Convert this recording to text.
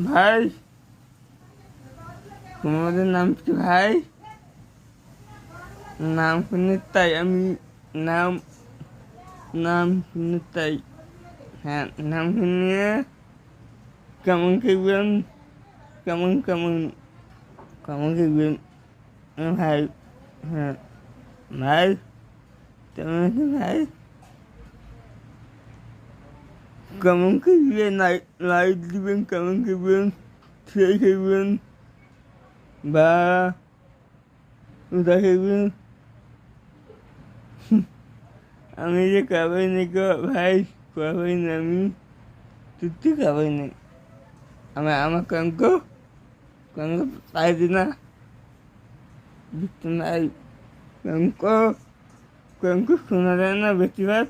ভাই তোমাদের নাম কি ভাই? নাম শুনে তাই আমি নাম নাম শুনে তাই, হ্যাঁ নাম শুনে কেমন খেলবেন, কেমন কেমন কেমন খেলবেন ভাই? হ্যাঁ ভাই কেমন আছেন ভাই? কেমন খেলবেন? লাইট দিবেন, কেমন খেলবেন, খেয়ে খেলবেন বা উদা খেলবেন? আমি যে খাবাই নাই গো ভাই, খাবাই না আমি, তুই খাবাই নাই। আমার কাঙ্ক কাঙ্ক পাই দিনা বিছনায় কাঙ্ক কাঙ্ক শোনা যায় না বেশিরভাগ।